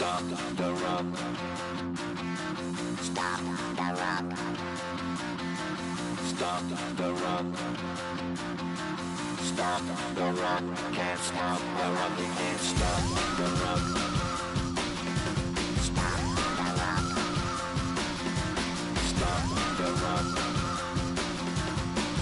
Stop the rock. Stop the rock. Stop the rock. Stop the rock. Can't stop the rock. You can't stop the rock. Stop the rock. Stop the rock.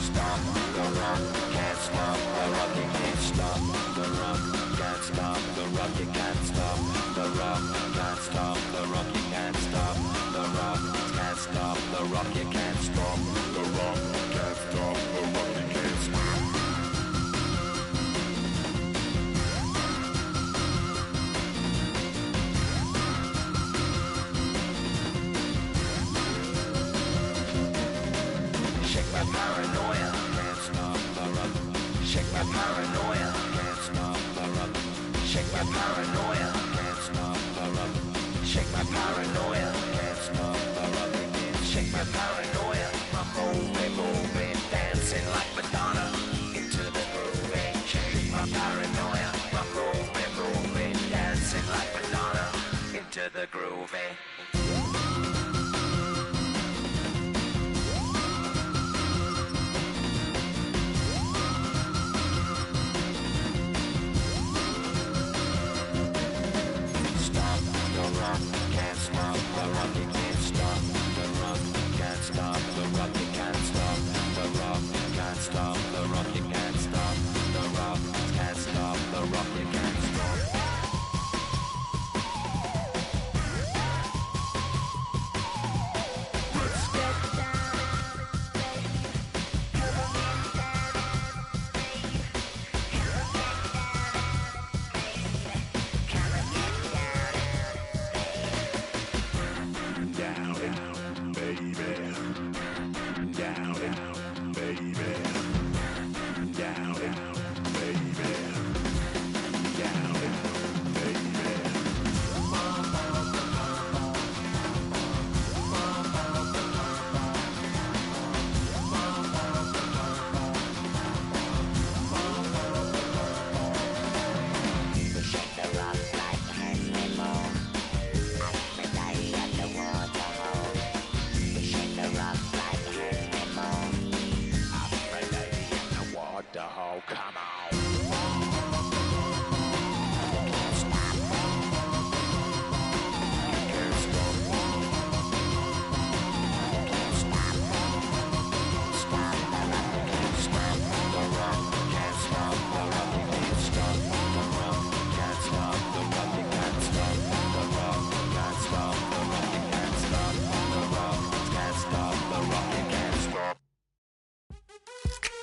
Stop the rock. Can't stop the rock. You can't stop the rock. Can't stop the rock. You can't stop the rock. Can't stop the rock. You can't stop the rock. Can't stop the rock. You can't stop the rock. Can't stop the rock. You can't stop. Shake my paranoia. Can't stop the rock. Shake my paranoia. Can't stop the rock. Shake my paranoia. Can't stop the rock. Shake my paranoia. Can't stop the rock. Shake my paranoia. I'm moving, dancing like Madonna into the groove. Shake my paranoia. I'm moving, dancing like Madonna into the groove. Can't stop the rock, you can't stop the rock. Can't stop the rock, you can't stop the rock. Can't stop the rock, you can't stop the rock. Can't stop the rock, you can't stop.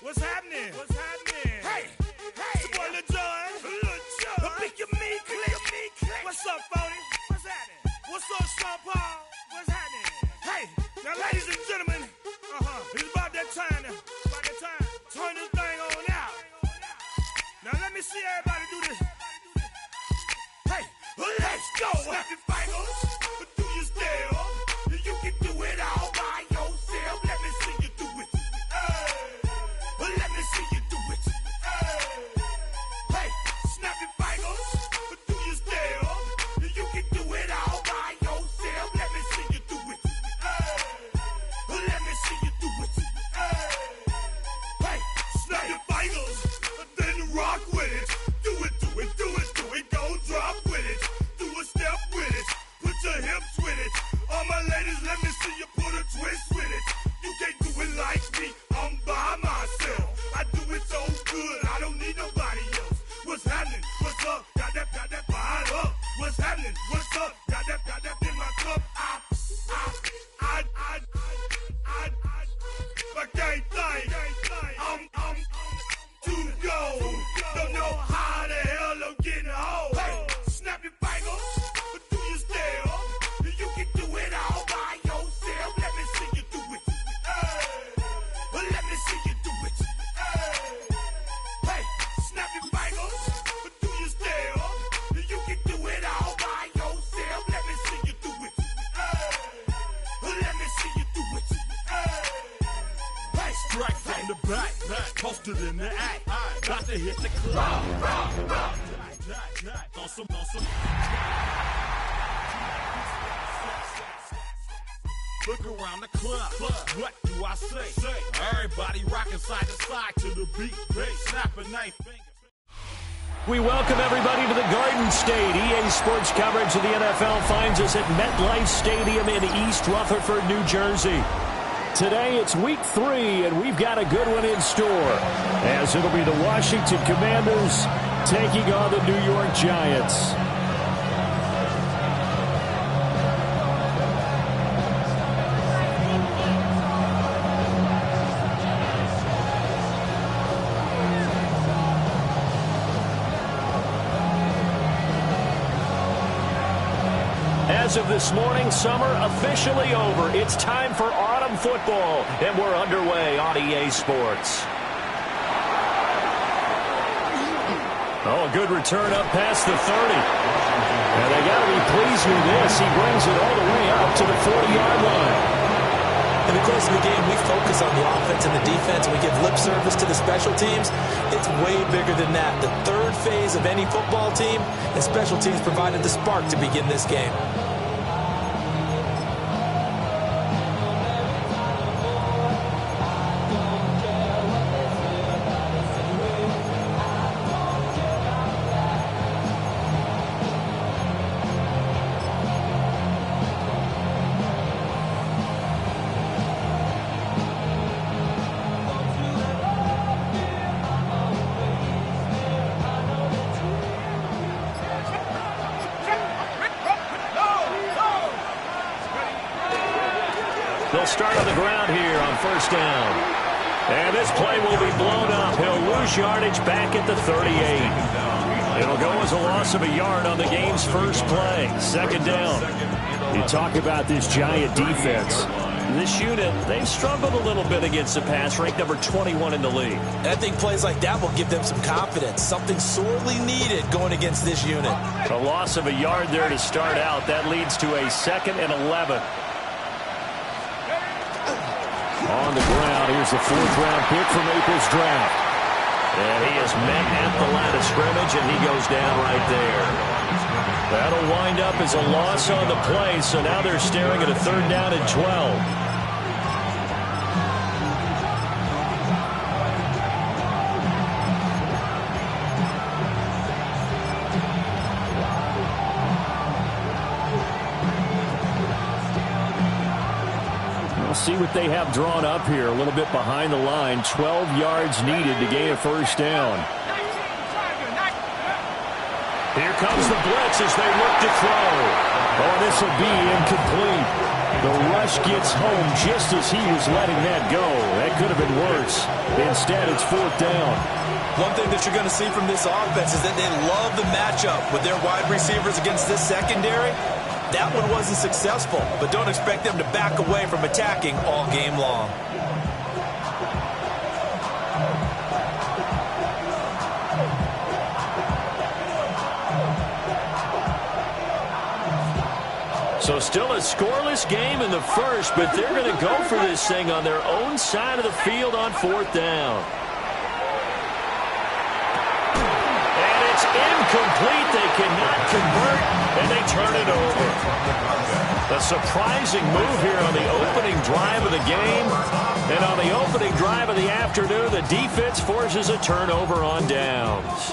What's happening? What's happening? Hey, hey, it's your boy Lil John. I pick your meat click. What's up, Phony? What's happening? What's up, Sean Paul? What's happening? Hey, now ladies and gentlemen, it's about that time now. About that time. Turn this thing on out. Now let me see everybody do this. Hey, let's go. Happy fingers. Do you still? You can do it all by yourself. Let me see you do it. Let me see you do it. Hey, snap your fingers. Do you still? You can do it all by yourself. Let me see you do it. Let me see you do it. Hey, snap your fingers. Then rock with it. Do it, do it, do it, do it. Don't drop with it. Do a step with it. Put your hips with it. All my ladies, let me see you put a twist with it. You can't do it like me. I'm by myself. I do it so good, I don't need nobody else. What's happening? What's up? Got that fired up. What's happening? What's up? Got that in my cup. I can't think. I'm too go. Don't know how the hell I'm getting home. Hey, snap your fingers. Do you still? You can do it all by yourself. Let me see you do it. Let me see you do it. Hey, snap your fingers. Do you still? You can do it all by yourself. Let me see you do it. Let me see you do it. Hey, Strike from the back, posted in the act. Got to hit the club. On some. Look around the club. What do I say? Everybody rocking side to side to the beat. Snap a knife finger. We welcome everybody to the Garden State. EA Sports coverage of the NFL finds us at MetLife Stadium in East Rutherford, New Jersey. Today it's week 3, and we've got a good one in store, as it'll be the Washington Commanders taking on the New York Giants. As of this morning, summer officially over. It's time for autumn football, and we're underway on EA Sports. Oh, a good return up past the 30. And they got to be pleased with this. He brings it all the way up to the 40-yard line. In the course of the game, we focus on the offense and the defense, and we give lip service to the special teams. It's way bigger than that. The third phase of any football team, and special teams provided the spark to begin this game. They'll start on the ground here on first down. And this play will be blown up. He'll lose yardage back at the 38. It'll go as a loss of a yard on the game's first play. Second down. You talk about this Giant defense. This unit, they've struggled a little bit against the pass, ranked number 21 in the league. And I think plays like that will give them some confidence, something sorely needed going against this unit. A loss of a yard there to start out. That leads to a 2nd and 11. On the ground, here's the 4th-round pick from April's draft. And he is met at the line of scrimmage, and he goes down right there. That'll wind up as a loss on the play, so now they're staring at a 3rd down and 12. See what they have drawn up here. A little bit behind the line. 12 yards needed to gain a first down. Here comes the blitz as they look to throw. Oh, this will be incomplete. The rush gets home just as he was letting that go. That could have been worse. Instead, it's 4th down. One thing that you're going to see from this offense is that they love the matchup with their wide receivers against this secondary. That one wasn't successful, but don't expect them to back away from attacking all game long. So still a scoreless game in the first, but they're going to go for this thing on their own side of the field on 4th down. And it's incomplete. They cannot convert, and they turn it over. A surprising move here on the opening drive of the game. And on the opening drive of the afternoon, the defense forces a turnover on downs.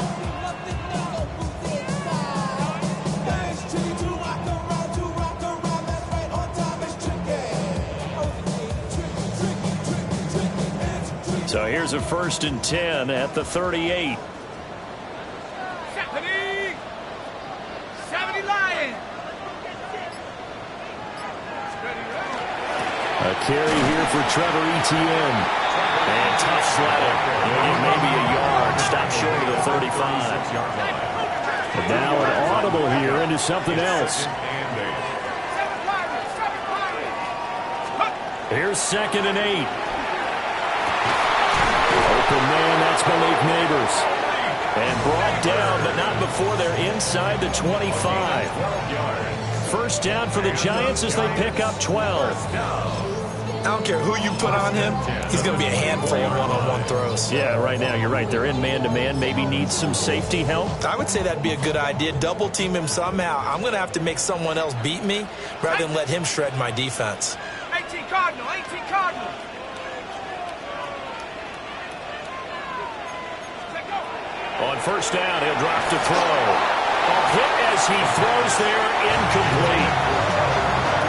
So here's a 1st and 10 at the 38. 70 Lions. A carry here for Trevor Etienne. And tough sledding. Maybe a yard. Stop short of the 35. But now an audible here into something else. Here's 2nd and 8. Open man, that's Malik Neighbors. And brought down, but not before they're inside the 25. First down for the Giants as they pick up 12. I don't care who you put on him, he's going to be a handful of one-on-one throws. Yeah, right now, you're right. They're in man-to-man. Maybe need some safety help. I would say that'd be a good idea. Double team him somehow. I'm going to have to make someone else beat me rather than let him shred my defense. Hey, On first down, he'll drop to throw. A hit as he throws there, incomplete.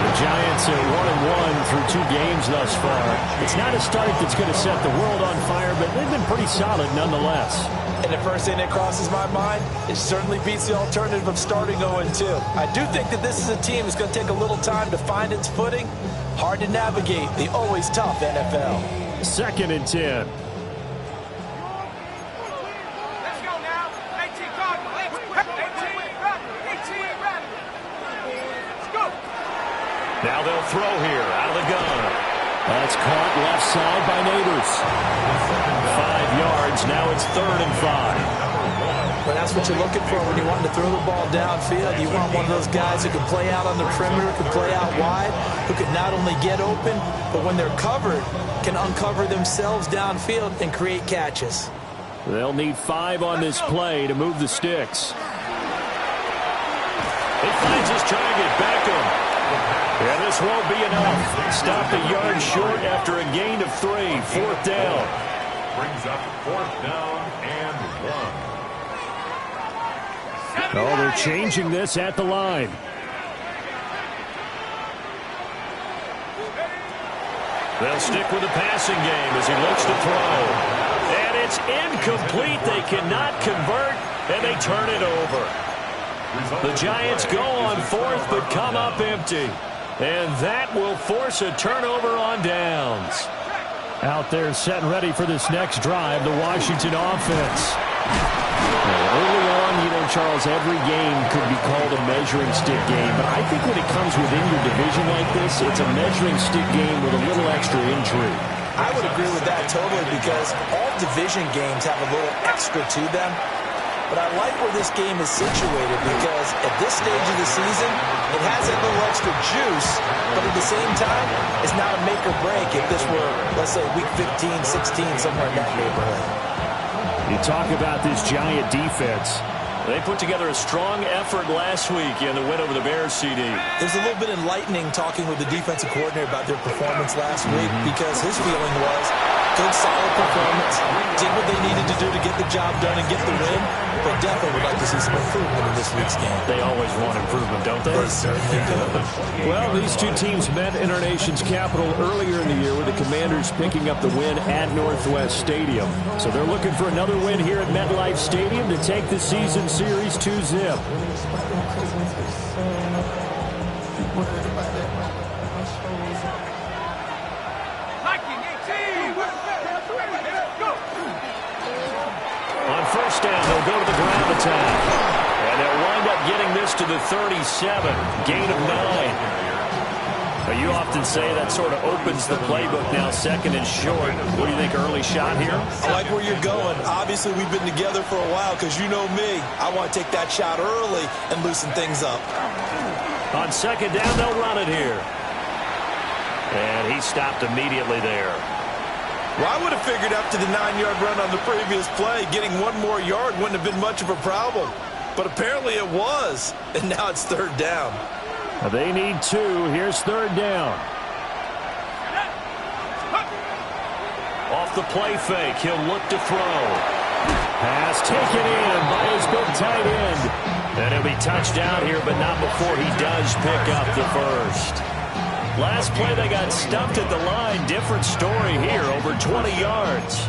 The Giants are 1-1 through 2 games thus far. It's not a start that's going to set the world on fire, but they've been pretty solid nonetheless. And the first thing that crosses my mind, it certainly beats the alternative of starting 0-2. I do think that this is a team that's going to take a little time to find its footing. Hard to navigate the always tough NFL. 2nd and 10. Now they'll throw here out of the gun. That's caught left side by Neighbors. 5 yards. Now it's 3rd and 5. But that's what you're looking for when you want to throw the ball downfield. You want one of those guys who can play out on the perimeter, can play out wide, who can not only get open, but when they're covered, can uncover themselves downfield and create catches. They'll need 5 on this play to move the sticks. He finds his target, Beckham. And this won't be enough. Stopped a yard short after a gain of 3. 4th down. Brings up 4th down and 1. Oh, they're changing this at the line. They'll stick with the passing game as he looks to throw. And it's incomplete. They cannot convert, and they turn it over. The Giants go on 4th, but come up empty. And that will force a turnover on downs. Out there set and ready for this next drive, the Washington offense. Early on, Charles, every game could be called a measuring stick game. But I think when it comes within your division like this, it's a measuring stick game with a little extra intrigue. I would agree with that totally because all division games have a little extra to them. But I like where this game is situated because at this stage of the season, it has that little extra juice, but at the same time, it's not a make or break if this were, let's say, week 15, 16, somewhere in that neighborhood. You talk about this Giant defense. They put together a strong effort last week in the win over the Bears, CD. It was a little bit enlightening talking with the defensive coordinator about their performance last week because his feeling was good, solid performance, did what they needed to do to get the job done and get the win, but definitely would like to see some improvement in this week's game. They always want improvement, don't they? They certainly do. Well, these two teams met in our nation's capital earlier in the year with the Commanders picking up the win at Northwest Stadium. So they're looking for another win here at MetLife Stadium to take the season series 2-0. On first down, they'll go to the ground attack. And they'll wind up getting this to the 37, gain of 9. But you often say that sort of opens the playbook now, 2nd and short. What do you think, early shot here? I like where you're going. Obviously, we've been together for a while because you know me. I want to take that shot early and loosen things up. On 2nd down, they'll run it here. And he stopped immediately there. Well, I would have figured up to the 9-yard run on the previous play. Getting 1 more yard wouldn't have been much of a problem. But apparently it was. And now it's 3rd down. They need 2. Here's 3rd down. Off the play fake, he'll look to throw. Pass taken in by his big tight end. And he'll be touched down here, but not before he does pick up the first. Last play, they got stumped at the line. Different story here, over 20 yards.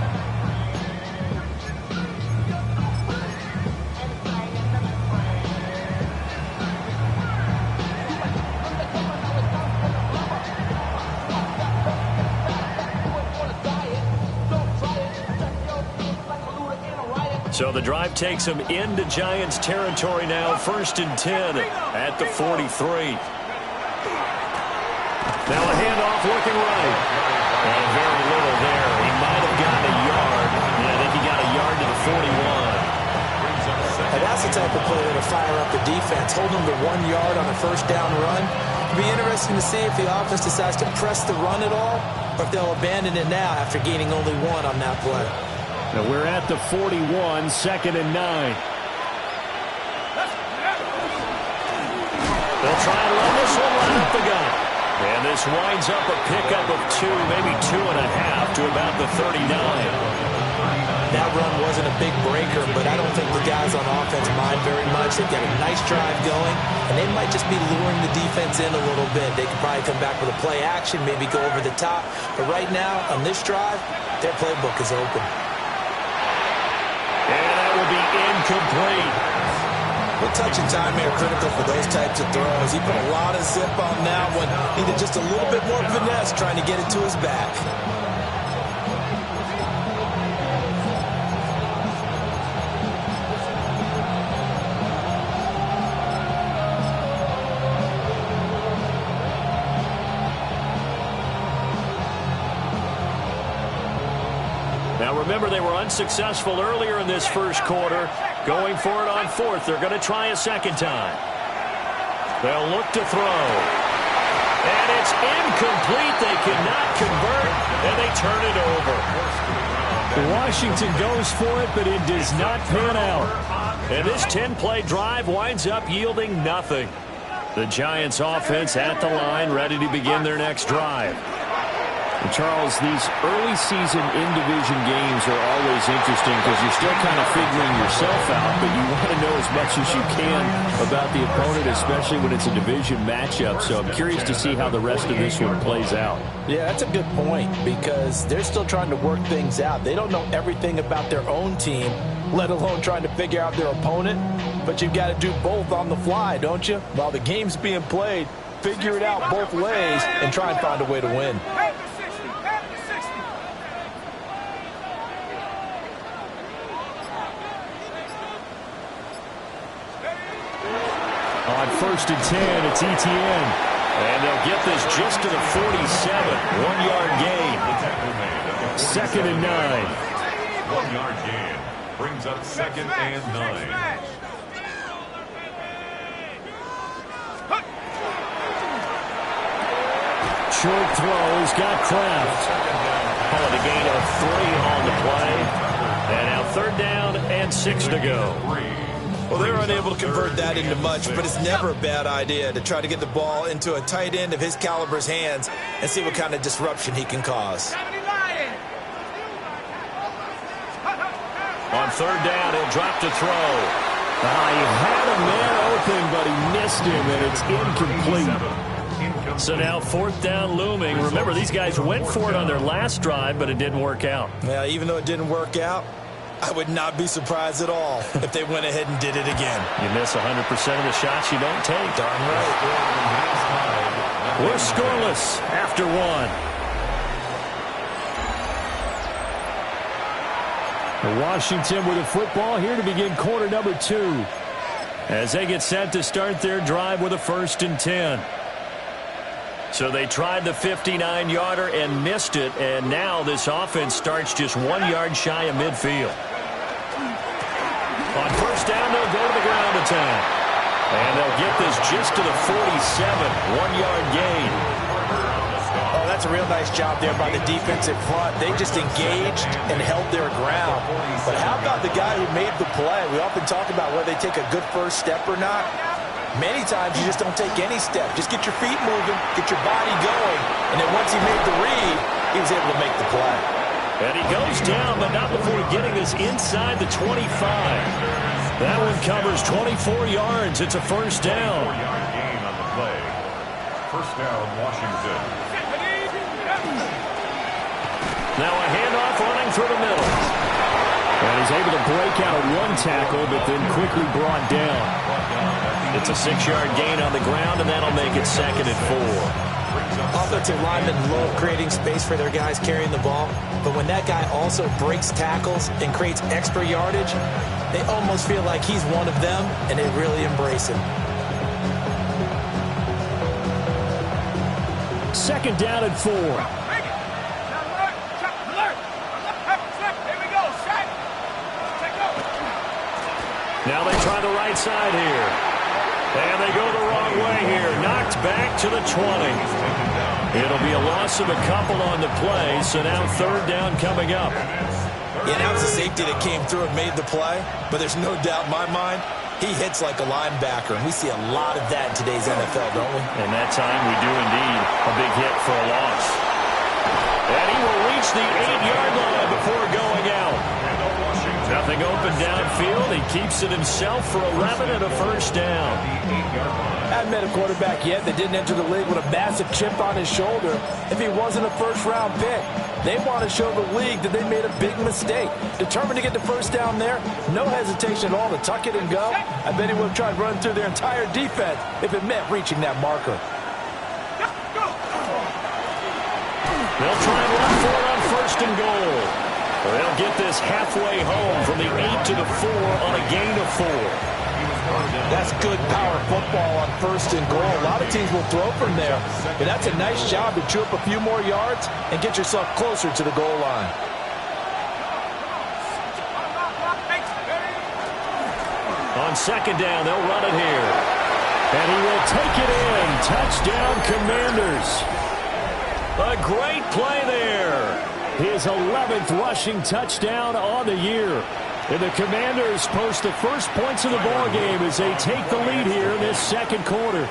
So the drive takes them into Giants territory now. 1st and 10 at the 43. Now a handoff looking right. And very little there. He might have gotten a yard. Yeah, I think he got a yard to the 41. And that's the type of play that'll fire up the defense. Hold them to 1 yard on a first down run. It'll be interesting to see if the offense decides to press the run at all or if they'll abandon it now after gaining only 1 on that play. Now we're at the 41, 2nd and 9. They'll try and run this one right up the gut. And this winds up a pickup of 2, maybe 2.5 to about the 39. That run wasn't a big breaker, but I don't think the guys on offense mind very much. They've got a nice drive going, and they might just be luring the defense in a little bit. They could probably come back with a play action, maybe go over the top. But right now, on this drive, their playbook is open. And that will be incomplete. Well, touch and timing are critical for those types of throws. He put a lot of zip on that one. Needed just a little bit more finesse trying to get it to his back. Now remember, they were unsuccessful earlier in this first quarter. Going for it on fourth. They're going to try a second time. They'll look to throw. And it's incomplete. They cannot convert, and they turn it over. Washington goes for it, but it does not pan out. And this 10-play drive winds up yielding nothing. The Giants offense at the line, ready to begin their next drive. Charles, these early season in-division games are always interesting because you're still kind of figuring yourself out, but you want to know as much as you can about the opponent, especially when it's a division matchup. So I'm curious to see how the rest of this one plays out. Yeah, that's a good point because they're still trying to work things out. They don't know everything about their own team, let alone trying to figure out their opponent. But you've got to do both on the fly, don't you? While the game's being played, figure it out both ways and try and find a way to win. On 1st and 10, it's Etienne. And they'll get this just to the 47. 1-yard gain. 2nd and 9. 1-yard gain. Brings up 2nd and 9. Short throw. He's got Kraft. Oh, the gain of 3 on the play. And now 3rd down and 6 to go. Well, they're unable to convert that into much, but it's never a bad idea to try to get the ball into a tight end of his caliber's hands and see what kind of disruption he can cause. On 3rd down, he'll drop to throw. He had a man open, but he missed him, and it's incomplete. So now 4th down looming. Remember, these guys went for it on their last drive, but it didn't work out. Yeah, even though it didn't work out, I would not be surprised at all if they went ahead and did it again. You miss 100% of the shots you don't take. Darn right. We're scoreless after 1. Washington with a football here to begin quarter number 2. As they get set to start their drive with a 1st and 10. So they tried the 59-yarder and missed it, and now this offense starts just 1 yard shy of midfield. On 1st down, they'll go to the ground attack. And they'll get this just to the 47, 1-yard gain. Oh, that's a real nice job there by the defensive front. They just engaged and held their ground. But how about the guy who made the play? We often talk about whether they take a good first step or not. Many times you just don't take any step. Just get your feet moving, get your body going, and then once he made the read, he was able to make the play. And he goes down, but not before getting this inside the 25. That one covers 24 yards. It's a 1st down. 4-yard gain on the play. 1st down, Washington. Now a handoff running through the middle. And he's able to break out one tackle, but then quickly brought down. It's a 6-yard gain on the ground, and that'll make it 2nd and 4. Offensive linemen love creating space for their guys carrying the ball, but when that guy also breaks tackles and creates extra yardage, they almost feel like he's one of them, and they really embrace him. 2nd down and 4. Now they try the right side here. And they go the wrong way here. Knocked back to the 20. It'll be a loss of a couple on the play, so now 3rd down coming up. Yeah, that was a safety that came through and made the play, but there's no doubt in my mind, he hits like a linebacker, and we see a lot of that in today's NFL, don't we? And that time we do indeed. A big hit for a loss. And he will reach the 8-yard line before going out. Nothing open downfield. He keeps it himself for 11 and a first down. I haven't met a quarterback yet that didn't enter the league with a massive chip on his shoulder if he wasn't a first-round pick. They want to show the league that they made a big mistake. Determined to get the first down there, no hesitation at all to tuck it and go. I bet he would have tried running through their entire defense if it meant reaching that marker. They'll try and run for it on first and goal. They'll get this halfway home from the 8 to the 4 on a gain of 4. That's good power football on first and goal. A lot of teams will throw from there, but that's a nice job to chew up a few more yards and get yourself closer to the goal line. On second down, they'll run it here. And he will take it in. Touchdown, Commanders. A great play there. His 11th rushing touchdown on the year. And the Commanders post the first points of the ball game as they take the lead here in this second quarter.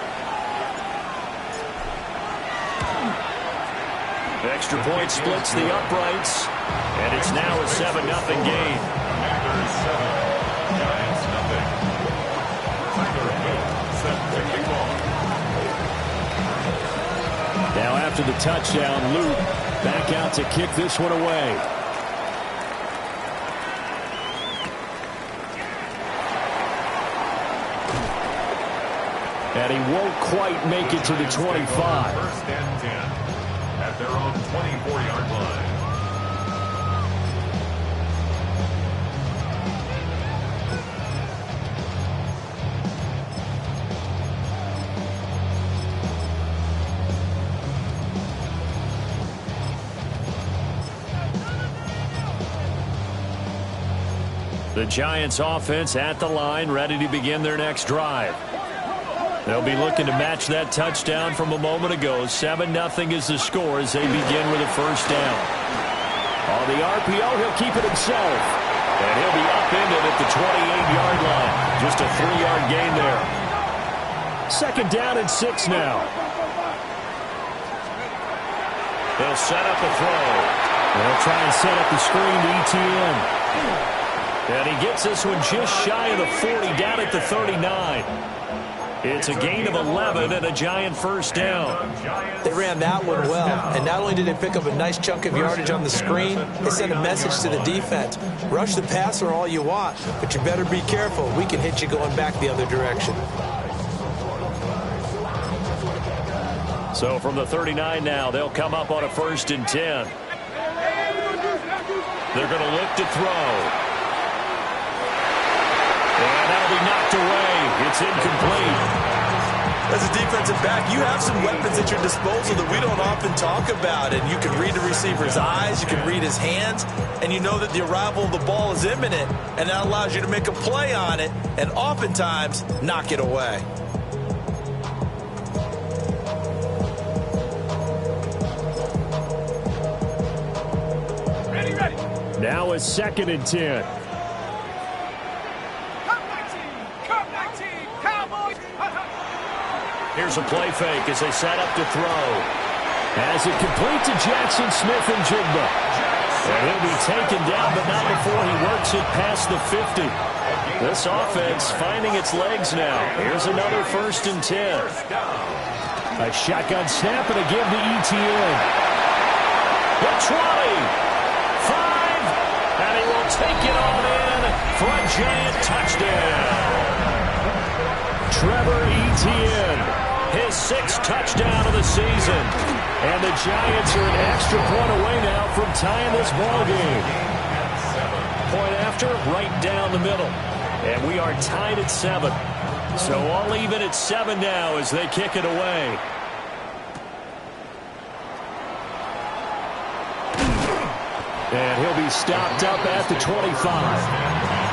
Extra point splits the uprights, and it's now a 7-0 game. Commanders 7, Giants nothing. Tiger Hill set to kick off. Now after the touchdown, Luke back out to kick this one away. And he won't quite make it to the 25. First and 10 at their own 24-yard line. The Giants offense at the line, ready to begin their next drive. They'll be looking to match that touchdown from a moment ago. 7-0 is the score as they begin with a first down. On the RPO, he'll keep it himself. And he'll be upended at the 28-yard line. Just a 3-yard gain there. Second down and 6 now. They'll set up a throw. They'll try and set up the screen to ETN. And he gets this one just shy of the 40, down at the 39. It's a gain of 11 and a Giant first down. They ran that one well, and not only did they pick up a nice chunk of yardage on the screen, they sent a message to the defense. Rush the passer all you want, but you better be careful. We can hit you going back the other direction. So from the 39 now, they'll come up on a first and 10. They're going to look to throw. And that'll be knocked away. It's incomplete. As a defensive back, you have some weapons at your disposal that we don't often talk about. And you can read the receiver's eyes, you can read his hands, and you know that the arrival of the ball is imminent. And that allows you to make a play on it and oftentimes knock it away. Ready. Now a second and 10. Here's a play fake as they set up to throw. As it complete to Jackson Smith and Jigba. And he'll be taken down, but not before he works it past the 50. This offense finding its legs now. Here's another first and 10. A shotgun snap and a give to ETN. The 20. 5. And he will take it on in for a Giant touchdown. Trevor Etienne, his 6th touchdown of the season. And the Giants are an extra point away now from tying this ball game. Point after, right down the middle. And we are tied at 7. So all even at 7 now as they kick it away. And he'll be stopped up at the 25.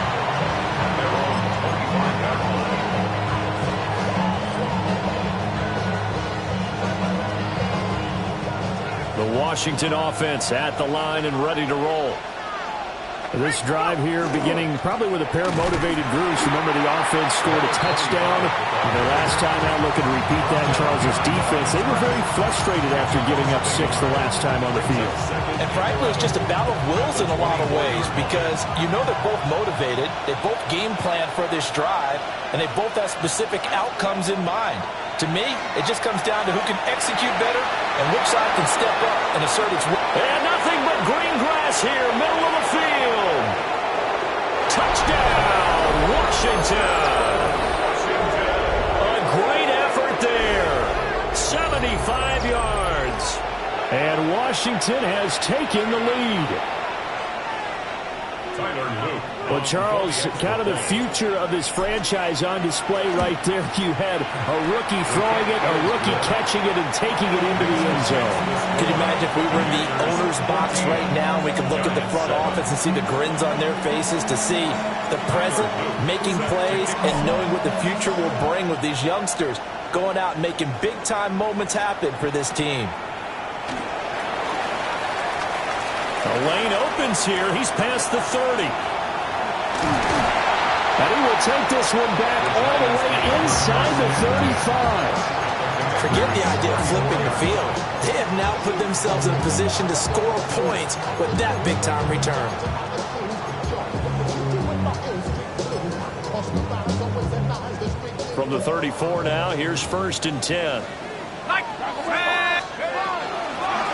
The Washington offense at the line and ready to roll. This drive here beginning probably with a pair of motivated groups. Remember, the offense scored a touchdown. The last time out, looking to repeat that, Charles' defense, they were very frustrated after giving up 6 the last time on the field. And frankly, it's just a battle of wills in a lot of ways because you know they're both motivated. They both game plan for this drive, and they both have specific outcomes in mind. To me, it just comes down to who can execute better and which side can step up and assert its will. And nothing but green grass here, middle of the field. Touchdown, Washington. A great effort there. 75 yards. And Washington has taken the lead. Well, Charles, kind of the future of this franchise on display right there. You had a rookie throwing it, a rookie catching it, and taking it into the end zone. Could you imagine if we were in the owner's box right now, we could look at the front office and see the grins on their faces to see the present, making plays, and knowing what the future will bring with these youngsters going out and making big-time moments happen for this team. The lane opens here. He's past the 30. And he will take this one back all the way inside the 35. Forget the idea of flipping the field. They have now put themselves in a position to score points with that big-time return. From the 34 now, here's 1st and 10.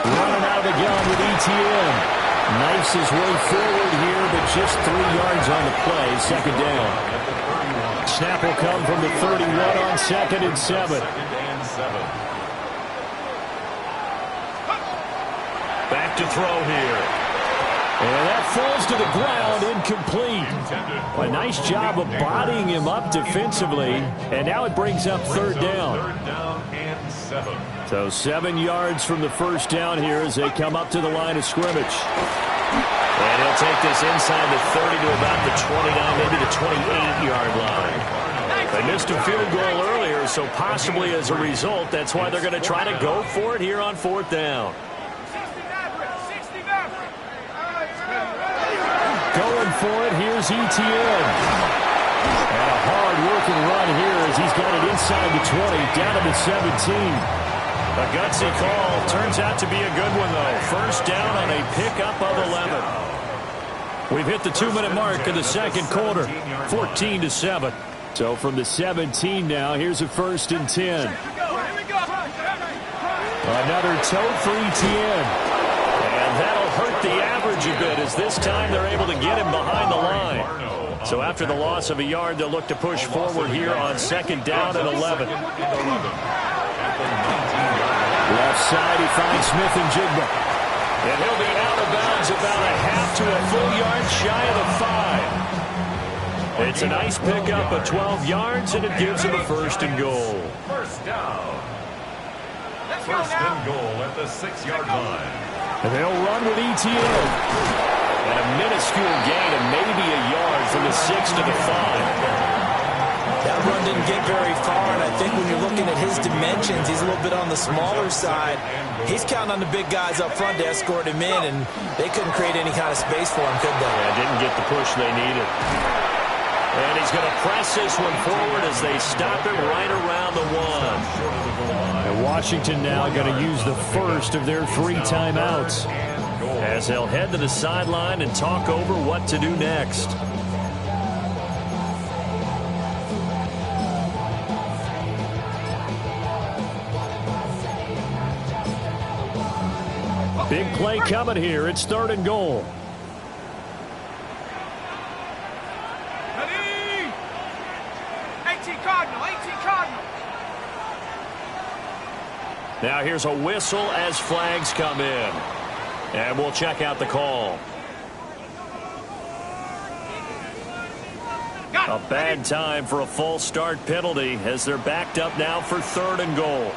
Running out of the gun with ETN. Knifes his way forward here, but just 3 yards on the play. 2nd down. Snap will come from the 31 on 2nd and 7. Back to throw here. And that falls to the ground, incomplete. A nice job of bodying him up defensively, and now it brings up 3rd down. So 7 yards from the 1st down here as they come up to the line of scrimmage. And he'll take this inside the 30 to about the 29, maybe the 28-yard line. They missed a field goal earlier, so possibly as a result, that's why they're going to try to go for it here on 4th down. Going for it, here's ETN. And a hard-working run here as he's got it inside the 20, down to the 17. A gutsy call. Turns out to be a good one, though. 1st down on a pickup of 11. We've hit the 2-minute mark in the 2nd quarter. 14-7. So from the 17 now, here's a 1st and 10. Another toe for ETN. And that'll hurt the average a bit as this time they're able to get him behind the line. So after the loss of a yard, they'll look to push forward here on 2nd down and 11. Left side, he finds Smith and Jigba. And he'll be out of bounds about a half to a full yard shy of the 5. It's a nice pickup of 12 yards, and it gives him a 1st and goal. 1st down. 1st and goal at the 6-yard line. And they'll run with ETN. And a minuscule gain of maybe a yard from the 6 to the 5. That run didn't get very far, and I think when you're looking at his dimensions, he's a little bit on the smaller side. He's counting on the big guys up front to escort him in, and they couldn't create any kind of space for him, could they? Yeah, didn't get the push they needed. And he's going to press this one forward as they stop it right around the 1. And Washington now going to use the 1st of their 3 timeouts as they'll head to the sideline and talk over what to do next. Big play coming here. It's 3rd and goal. Ready? 18 Cardinal, 18 Cardinal. Now here's a whistle as flags come in. And we'll check out the call. A bad time for a false start penalty as they're backed up now for 3rd and goal.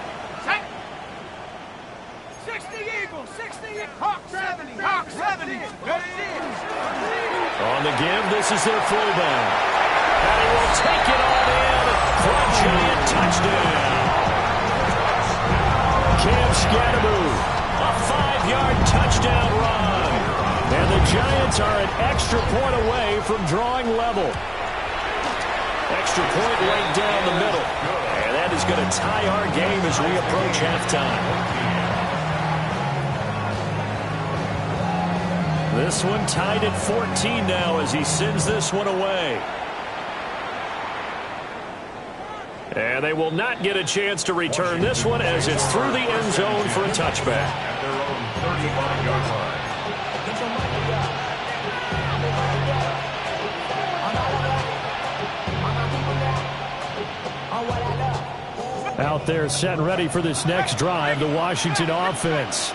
60 Eagles, 60 Hawk 70, Hawk 70. On the give, this is their fullback. And he will take it on in for a giant touchdown. Cam Scatteroo, a 5-yard touchdown run. And the the Giants are an extra point away from drawing level. Extra point right down the middle. And that is going to tie our game as we approach halftime. This one tied at 14 now as he sends this one away. And they will not get a chance to return this one as it's through the end zone for a touchback. At their own 35-yard line. Out there set and ready for this next drive, the Washington offense.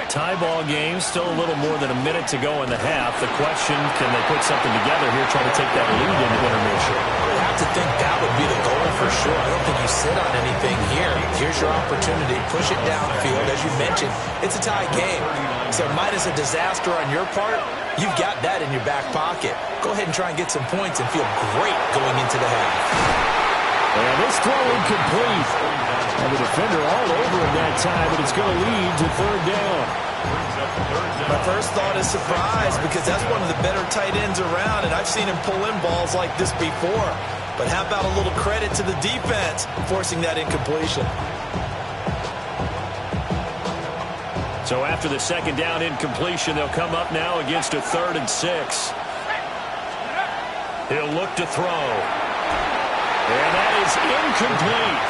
Tie ball game, still a little more than a minute to go in the half. The question, can they put something together here, trying to take that lead into intermission? I have to think that would be the goal for sure. I don't think you sit on anything here. Here's your opportunity. Push it downfield. As you mentioned, it's a tie game. So minus a disaster on your part, you've got that in your back pocket. Go ahead and try and get some points and feel great going into the half. And this throw incomplete. And the defender all over him that time, but it's going to lead to third down. My first thought is surprise because that's one of the better tight ends around, and I've seen him pull in balls like this before. But how about a little credit to the defense forcing that incompletion? So after the second down incompletion, they'll come up now against a 3rd and 6. He'll look to throw. And that is incomplete.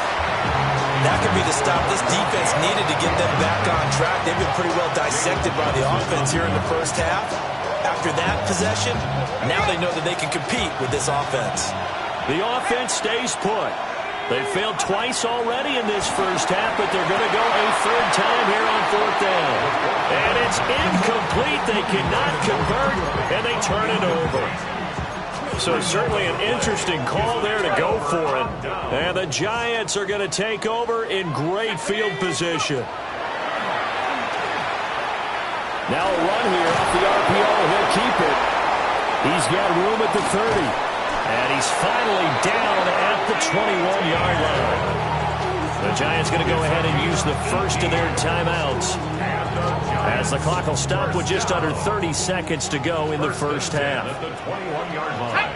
That could be the stop this defense needed to get them back on track. They've been pretty well dissected by the offense here in the first half. After that possession, now they know that they can compete with this offense. The offense stays put. They failed twice already in this first half, but they're going to go a 3rd time here on 4th down. And it's incomplete. They cannot convert, and they turn it over. So certainly an interesting call there to go for it. And the Giants are going to take over in great field position. Now a run here off the RPO. He'll keep it. He's got room at the 30. And he's finally down at the 21-yard line. The Giants going to go ahead and use the first of their timeouts, as the clock will stop with just under 30 seconds to go in the first half. At the 21-yard line.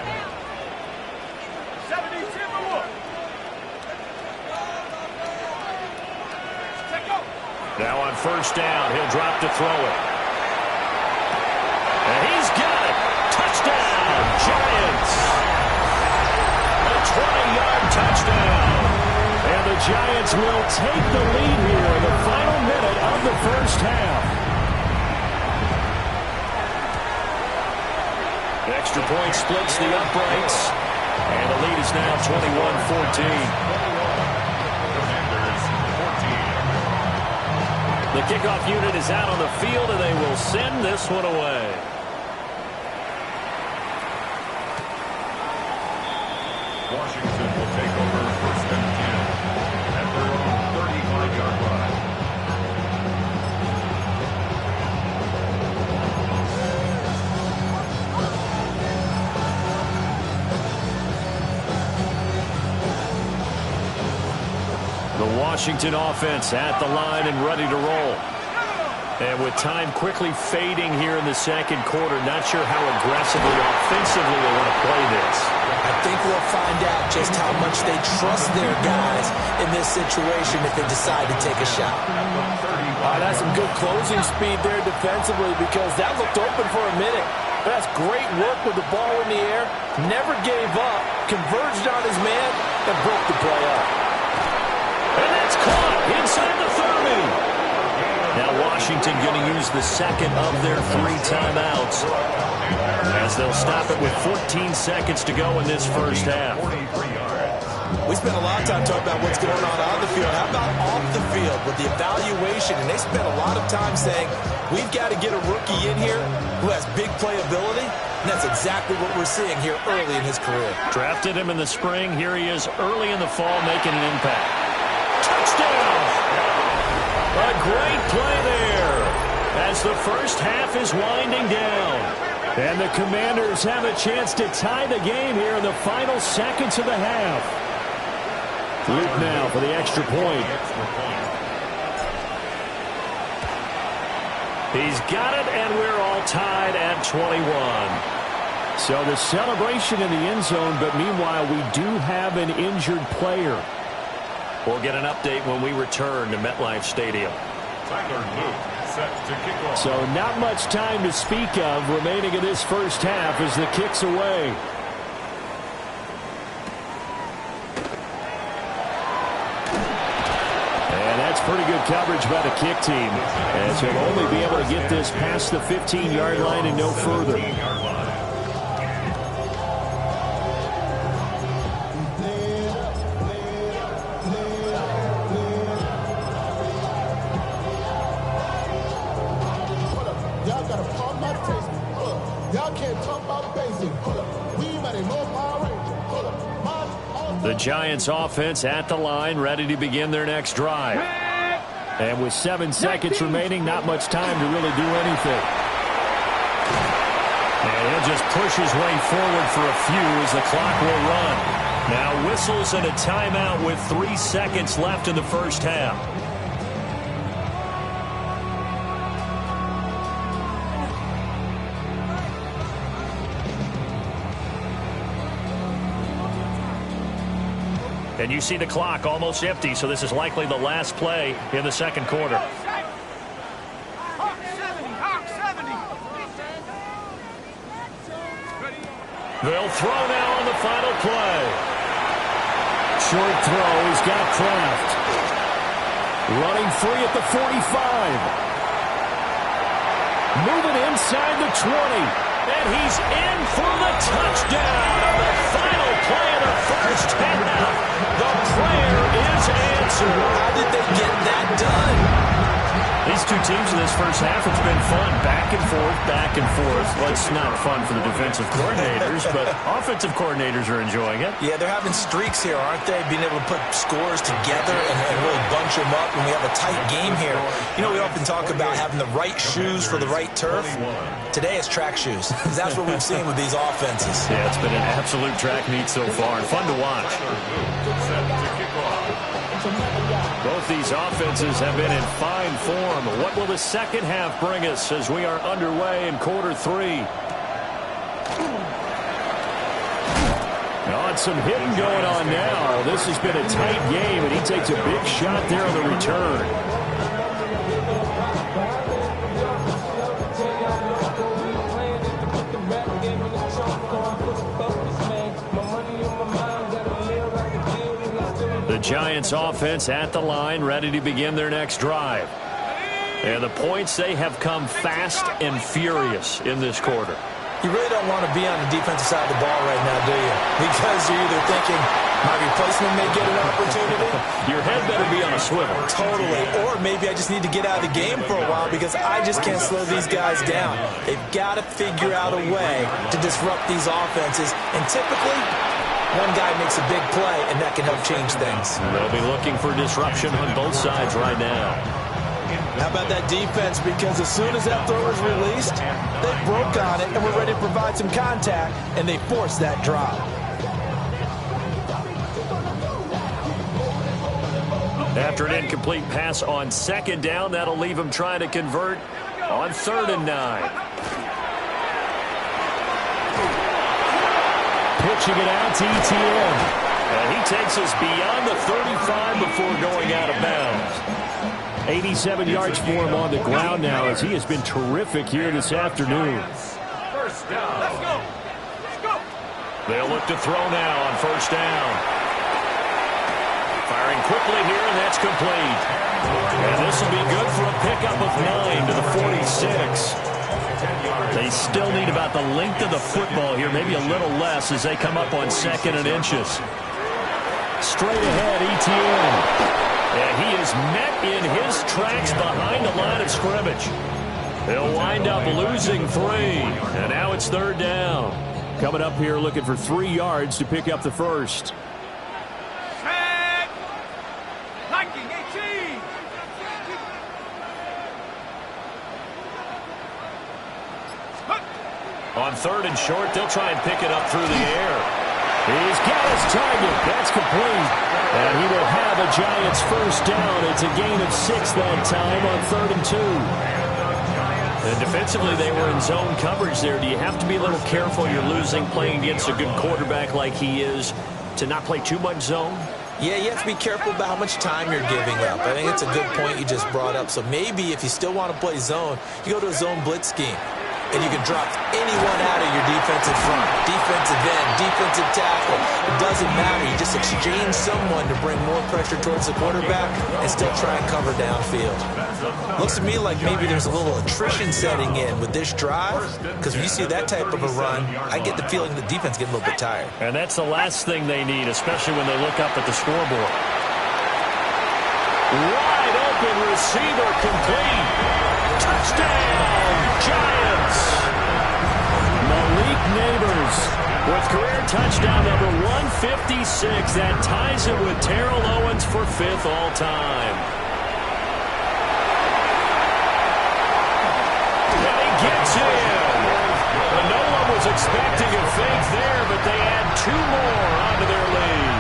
Now on first down, he'll drop to throw it. And he's got it. Touchdown, Giants. A 20-yard touchdown. And the Giants will take the lead here in the final minute of the first half. The extra point splits the uprights. And the lead is now 21-14. The kickoff unit is out on the field, and they will send this one away. Washington will take over 1st and 10 at their own 35-yard line. The Washington offense at the line and ready to roll. And with time quickly fading here in the second quarter, not sure how aggressively, offensively they want to play this. I think we'll find out just how much they trust their guys in this situation if they decide to take a shot. That's some good closing speed there defensively because that looked open for a minute. That's great work with the ball in the air. Never gave up, converged on his man, and broke the play up. And that's caught inside the 30. Now Washington going to use the second of their 3 timeouts, as they'll stop it with 14 seconds to go in this first half. We spent a lot of time talking about what's going on the field. How about off the field with the evaluation? And they spent a lot of time saying, we've got to get a rookie in here who has big playability. And that's exactly what we're seeing here early in his career. Drafted him in the spring. Here he is early in the fall making an impact. Touchdown! A great play there as the first half is winding down. And the Commanders have a chance to tie the game here in the final seconds of the half. Luke now for the extra point. He's got it, and we're all tied at 21. So the celebration in the end zone, but meanwhile, we do have an injured player. We'll get an update when we return to MetLife Stadium. Tyler Luke set to kick off. So not much time to speak of remaining in this first half as the kick's away. And that's pretty good coverage by the kick team, as he'll only be able to get this past the 15-yard line and no further. The Giants offense at the line, ready to begin their next drive. And with 7 seconds remaining, not much time to really do anything. And he'll just push his way forward for a few as the clock will run. Now whistles and a timeout with 3 seconds left in the first half. And you see the clock almost empty, so this is likely the last play in the second quarter. They'll throw now on the final play. Short throw, he's got Kraft. Running free at the 45. Moving inside the 20. And he's in for the touchdown on the final play of the first half. The prayer is answered. How did they get that done? These two teams in this first half, it's been fun. Back and forth, back and forth. Well, it's not fun for the defensive coordinators, but offensive coordinators are enjoying it. Yeah, they're having streaks here, aren't they? Being able to put scores together and really bunch them up, and we have a tight game here. You know, we often talk about having the right shoes for the right turf. Today it's track shoes. That's what we've seen with these offenses. Yeah, it's been an absolute track meet so far, and fun to watch. Both these offenses have been in fine form. What will the second half bring us as we are underway in quarter 3? On some hitting going on now. This has been a tight game, and he takes a big shot there on the return. The Giants offense at the line, ready to begin their next drive. And the points, they have come fast and furious in this quarter. You really don't want to be on the defensive side of the ball right now, do you? Because you're either thinking, my replacement may get an opportunity. Your head better be on a swivel. Totally. Or maybe I just need to get out of the game for a while because I just can't slow these guys down. They've got to figure out a way to disrupt these offenses. And typically, one guy makes a big play, and that can help change things. They'll be looking for disruption on both sides right now. How about that defense? Because as soon as that throw is released, they broke on it, and we're ready to provide some contact, and they forced that drop. After an incomplete pass on second down, that'll leave him trying to convert on 3rd and 9. Pitching it out to ETN. And he takes us beyond the 35 before going out of bounds. 87 yards for him on the ground now as he has been terrific here this afternoon. First down. Let's go. Let's go. They'll look to throw now on 1st down. Firing quickly here, and that's complete. And this will be good for a pickup of 9 to the 46. They still need about the length of the football here, maybe a little less as they come up on 2nd and inches. Straight ahead, ETN. And he is met in his tracks behind the line of scrimmage. They'll wind up losing 3. And now it's 3rd down. Coming up here looking for 3 yards to pick up the first. On 3rd and short, they'll try and pick it up through the air. He's got his target. That's complete. And he will have a Giants first down. It's a gain of 6 that time on 3rd and 2. And defensively, they were in zone coverage there. Do you have to be a little careful? You're losing, playing against a good quarterback like he is, to not play too much zone? Yeah, you have to be careful about how much time you're giving up. I think it's a good point you just brought up. So maybe if you still want to play zone, you go to a zone blitz scheme. And you can drop anyone out of your defensive front, defensive end, defensive tackle. It doesn't matter. You just exchange someone to bring more pressure towards the quarterback and still try and cover downfield. Looks to me like maybe there's a little attrition setting in with this drive, because when you see that type of a run, I get the feeling the defense getting a little bit tired. And that's the last thing they need, especially when they look up at the scoreboard. Wide open receiver complete. Touchdown, Giants! Malik Neighbors with career touchdown number 156. That ties it with Terrell Owens for 5th all-time. And he gets in. Well, no one was expecting a fake there, but they add 2 more onto their lead.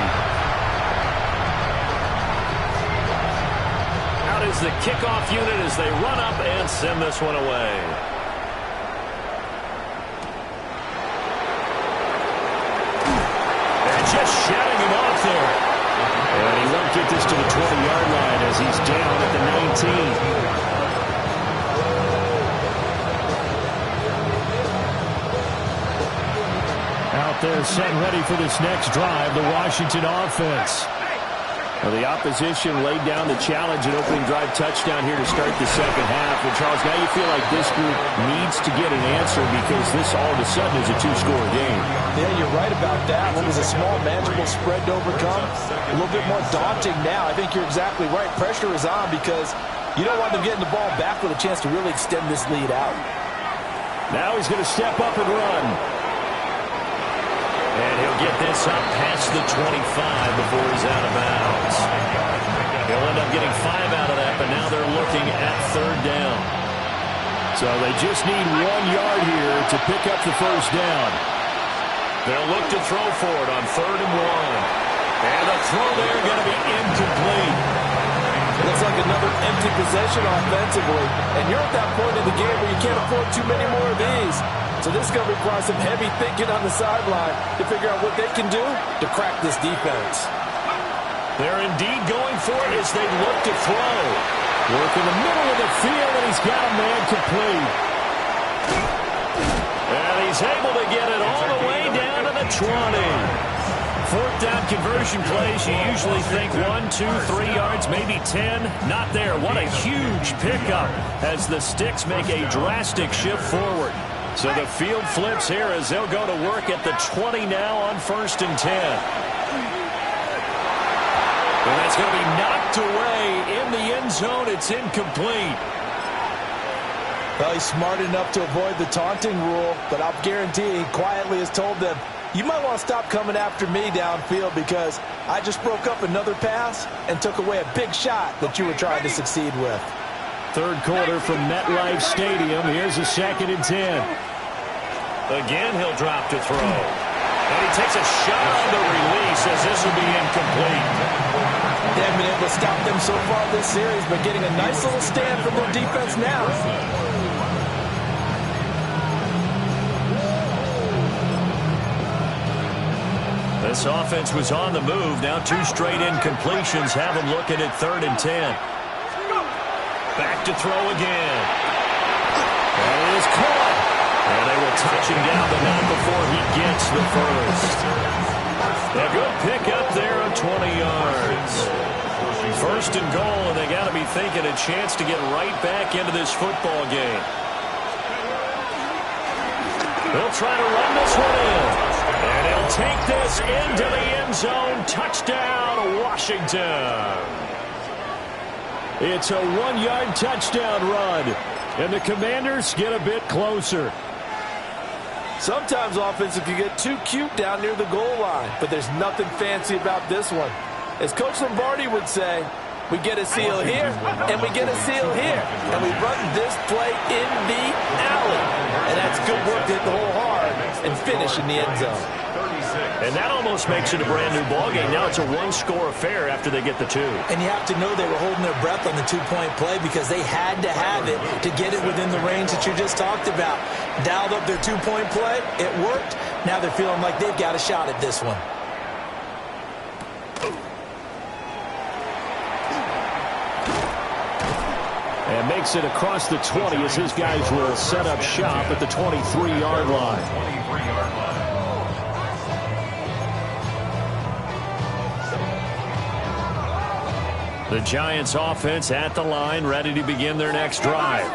Is the kickoff unit as they run up and send this one away. And just shutting him off there. And he won't get this to the 20-yard line as he's down at the 19. Out there set ready for this next drive, the Washington offense. Well, the opposition laid down the challenge and opening drive touchdown here to start the second half. And, Charles, now you feel like this group needs to get an answer because this all of a sudden is a 2-score game. Yeah, you're right about that. What was a small, manageable spread to overcome? A little bit more daunting now. I think you're exactly right. Pressure is on because you don't want them getting the ball back with a chance to really extend this lead out. Now he's going to step up and run. And he'll get this up past the 25 before he's out of bounds. He'll end up getting 5 out of that, but now they're looking at 3rd down. So they just need 1 yard here to pick up the first down. They'll look to throw for it on 3rd and 1. And the throw there going to be incomplete. Looks like another empty possession offensively. And you're at that point in the game where you can't afford too many more of these. So this is going to require some heavy thinking on the sideline to figure out what they can do to crack this defense. They're indeed going for it as they look to throw. Work in the middle of the field, and he's got a man complete. And he's able to get it all the way down to the 20. 4th down conversion plays, you usually think 1, 2, 3 yards, maybe 10. Not there. What a huge pickup as the Sticks make a drastic shift forward. So the field flips here as they'll go to work at the 20 now on 1st and 10. And that's going to be knocked away in the end zone. It's incomplete. Well, he's smart enough to avoid the taunting rule, but I'll guarantee he quietly has told them, you might want to stop coming after me downfield because I just broke up another pass and took away a big shot that you were trying to succeed with. 3rd quarter from MetLife Stadium. Here's a 2nd and 10. Again, he'll drop to throw. And he takes a shot on the release as this will be incomplete. They haven't been able to stop them so far this series, but getting a nice little stand from their defense now. This offense was on the move. Now 2 straight incompletions have them looking at 3rd and 10. Back to throw again. And it is caught. And they will touch him down, but not before he gets the first. A good pickup there on 20 yards. 1st and goal, and they got to be thinking a chance to get right back into this football game. They'll try to run this one in. And he'll take this into the end zone. Touchdown, Washington. It's a 1-yard touchdown run, and the Commanders get a bit closer. Sometimes offenses can get too cute down near the goal line, but there's nothing fancy about this one. As Coach Lombardi would say, We get a seal here, and we get a seal here. And we run this play in the alley. And that's good work to hit the hole hard and finish in the end zone. And that almost makes it a brand-new ballgame. Now it's a one-score affair after they get the two. And you have to know they were holding their breath on the two-point play because they had to have it to get it within the range that you just talked about. Dialed up their two-point play. It worked. Now they're feeling like they've got a shot at this one. And makes it across the 20 as his guys will set up shop at the 23-yard line. 23-yard line. The Giants offense at the line, ready to begin their next drive.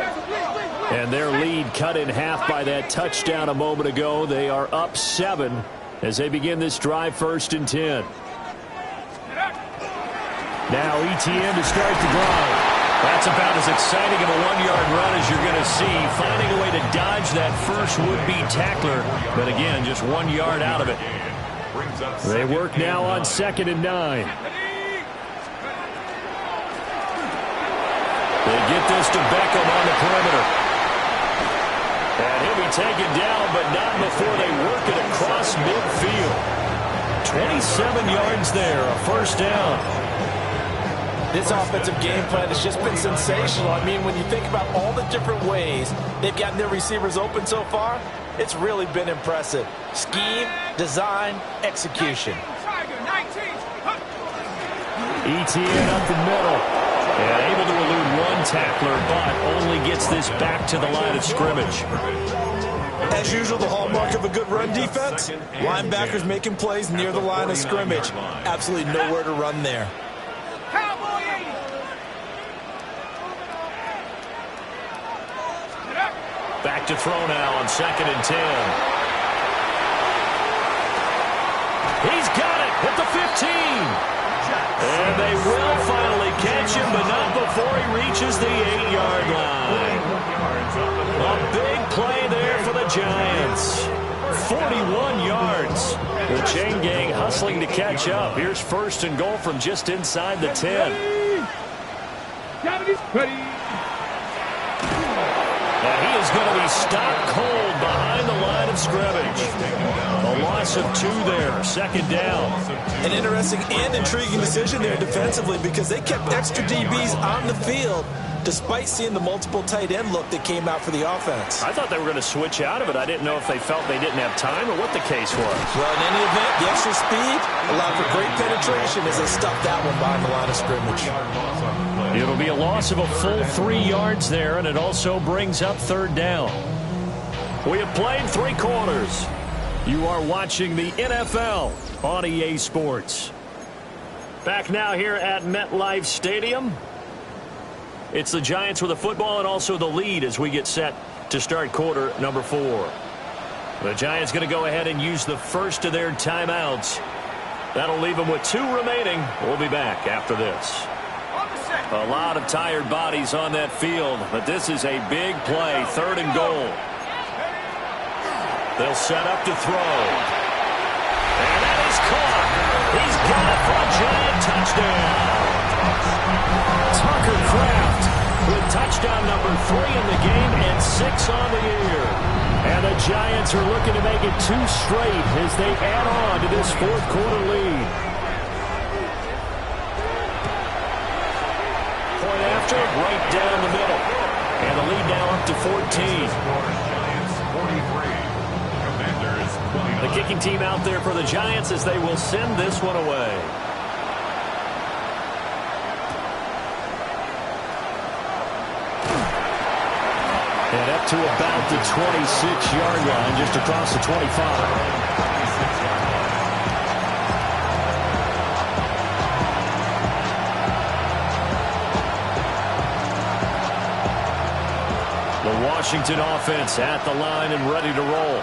And their lead cut in half by that touchdown a moment ago. They are up 7 as they begin this drive, 1st and 10. Now ETN to start the drive. That's about as exciting of a one-yard run as you're going to see. Finding a way to dodge that first would-be tackler. But again, just 1 yard out of it. They work now on 2nd and 9. They get this to Beckham on the perimeter. And he'll be taken down, but not before they work it across midfield. 27 yards there, a 1st down. This offensive game plan has just been sensational. I mean, when you think about all the different ways they've gotten their receivers open so far, it's really been impressive. Scheme, design, execution. ETN up the middle. And able to elude one tackler, but only gets this back to the line of scrimmage. As usual, the hallmark of a good run defense, linebackers making plays near the line of scrimmage. Absolutely nowhere to run there. Back to throw now on 2nd and 10. He's got it at the 15. And they will finally catch him, but not before he reaches the 8-yard line. A big play there for the Giants. 41 yards. The chain gang hustling to catch up. Here's 1st and goal from just inside the 10. And he is going to be stopped cold behind the line of scrimmage. A loss of 2 there, 2nd down. An interesting and intriguing decision there defensively because they kept extra DBs on the field despite seeing the multiple tight end look that came out for the offense. I thought they were going to switch out of it. I didn't know if they felt they didn't have time or what the case was. Well, in any event, the extra speed allowed for great penetration as they stuffed that one behind the line of scrimmage. It'll be a loss of a full 3 yards there, and it also brings up 3rd down. We have played 3 quarters. You are watching the NFL on EA Sports. Back now here at MetLife Stadium. It's the Giants with the football and also the lead as we get set to start quarter number 4. The Giants going to go ahead and use the first of their timeouts. That'll leave them with 2 remaining. We'll be back after this. A lot of tired bodies on that field, but this is a big play, 3rd and goal. They'll set up to throw. And that is caught. He's got it for a Giant touchdown. Tucker Kraft with touchdown number 3 in the game and 6 on the year. And the Giants are looking to make it 2 straight as they add on to this 4th quarter lead. Point after, right down the middle. And the lead now up to 14. The kicking team out there for the Giants as they will send this one away. And up to about the 26-yard line, just across the 25. Washington offense at the line and ready to roll.